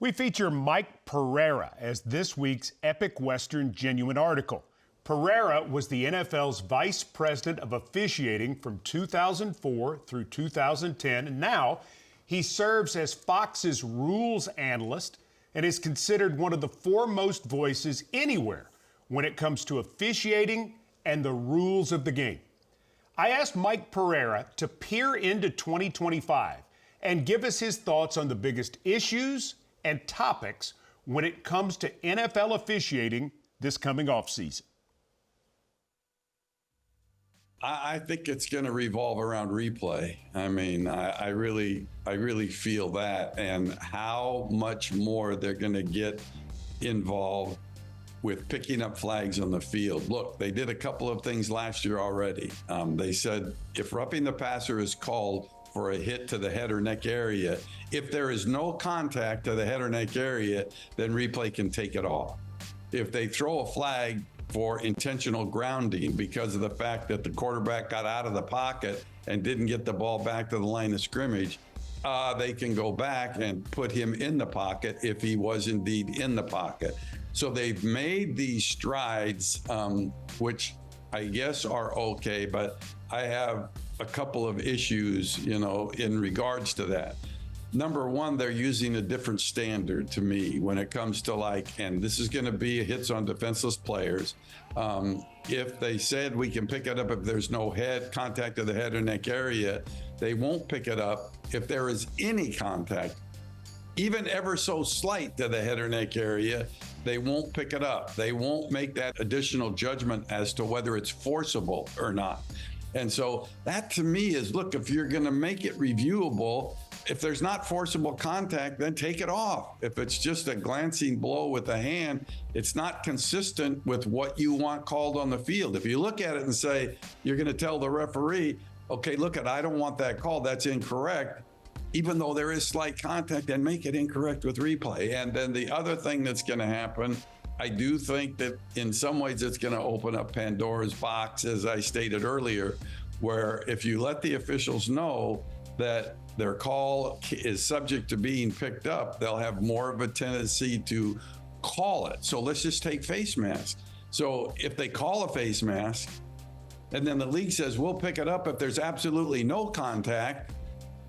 We feature Mike Pereira as this week's Epic Western Genuine article. Pereira was the NFL's Vice President of Officiating from 2004 through 2010, and now he serves as Fox's Rules Analyst and is considered one of the foremost voices anywhere when it comes to officiating and the rules of the game. I asked Mike Pereira to peer into 2025 and give us his thoughts on the biggest issues and topics when it comes to NFL officiating this coming offseason. I think it's going to revolve around replay. I mean, I really feel that, and how much more they're going to get involved with picking up flags on the field. Look, they did a couple of things last year already. They said if roughing the passer is called for a hit to the head or neck area, if there is no contact to the head or neck area, then replay can take it off. If they throw a flag for intentional grounding because of the fact that the quarterback got out of the pocket and didn't get the ball back to the line of scrimmage, they can go back and put him in the pocket if he was indeed in the pocket. So they've made these strides, which I guess are okay, but I have a couple of issues, in regards to that. Number one, they're using a different standard to me when it comes to and this is going to be hits on defenseless players. If they said we can pick it up if there's no head contact to the head or neck area, they won't pick it up if there is any contact, even ever so slight to the head or neck area. They won't pick it up. They won't make that additional judgment as to whether it's forcible or not. And so that to me is, look, if you're going to make it reviewable, if there's not forcible contact, then take it off. If it's just a glancing blow with the hand, it's not consistent with what you want called on the field. If you look at it and say, you're going to tell the referee, okay, look, I don't want that call, that's incorrect, even though there is slight contact, then make it incorrect with replay. And then the other thing that's going to happen, I do think that in some ways it's going to open up Pandora's box, as I stated earlier, where if you let the officials know that their call is subject to being picked up, they'll have more of a tendency to call it. So let's just take face masks. So if they call a face mask, and then the league says, we'll pick it up if there's absolutely no contact,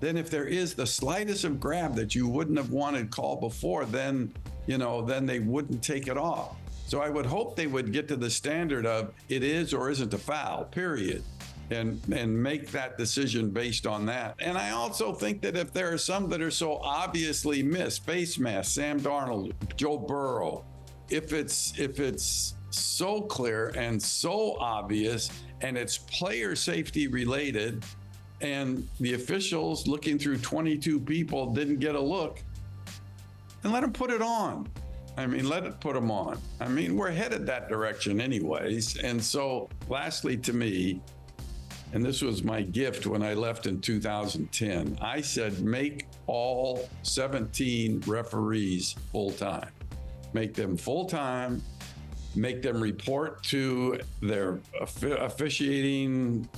then if there is the slightest of grab that you wouldn't have wanted called before, then they wouldn't take it off. So I would hope they would get to the standard of it is or isn't a foul, period, and make that decision based on that. And I also think that if there are some that are so obviously missed, face mask, Sam Darnold, Joe Burrow, if it's so clear and so obvious and it's player safety related, and the officials looking through 22 people didn't get a look, and let them put it on. Let it put them on. We're headed that direction anyways. And so lastly, to me, and this was my gift when I left in 2010, I said, make all 17 referees full-time. Make them full-time, make them report to their officiating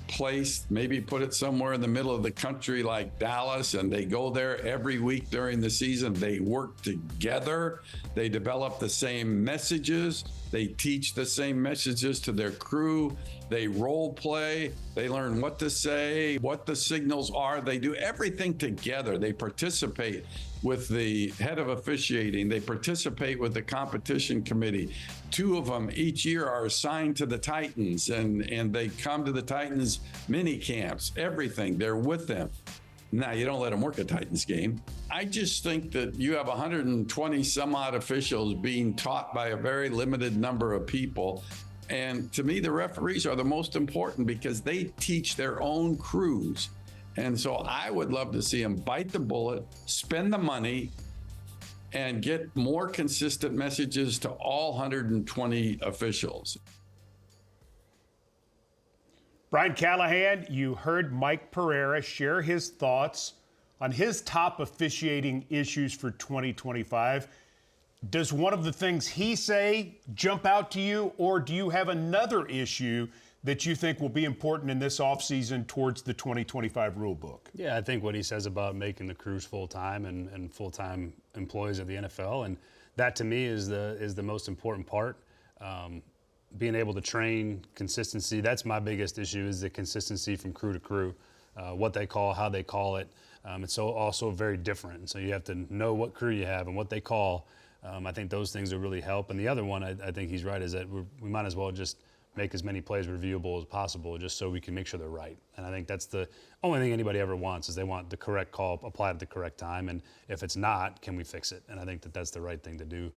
place, maybe put it somewhere in the middle of the country like Dallas, and they go there every week during the season. They work together. They develop the same messages. They teach the same messages to their crew. They role play. They learn what to say, what the signals are. They do everything together. They participate with the head of officiating. They participate with the competition committee. 2 of them each year are assigned to the Titans, and they come to the Titans mini camps, everything. They're with them. Now, you don't let them work a Titans game. I just think that you have 120 some odd officials being taught by a very limited number of people. And to me, the referees are the most important because they teach their own crews. And so I would love to see them bite the bullet, spend the money, and get more consistent messages to all 120 officials. Brian Callahan, you heard Mike Pereira share his thoughts on his top officiating issues for 2025. Does one of the things he say jump out to you, or do you have another issue that you think will be important in this offseason towards the 2025 rule book? Yeah, I think what he says about making the crews full-time and full-time employees of the NFL, and that to me is the most important part. Being able to train, consistency, that's my biggest issue, is the consistency from crew to crew. What they call, how they call it. It's also very different. And so you have to know what crew you have and what they call. I think those things will really help. And the other one, I think he's right, is that we might as well just make as many plays reviewable as possible just so we can make sure they're right. And I think that's the only thing anybody ever wants, is they want the correct call applied at the correct time. And if it's not, can we fix it? And I think that that's the right thing to do.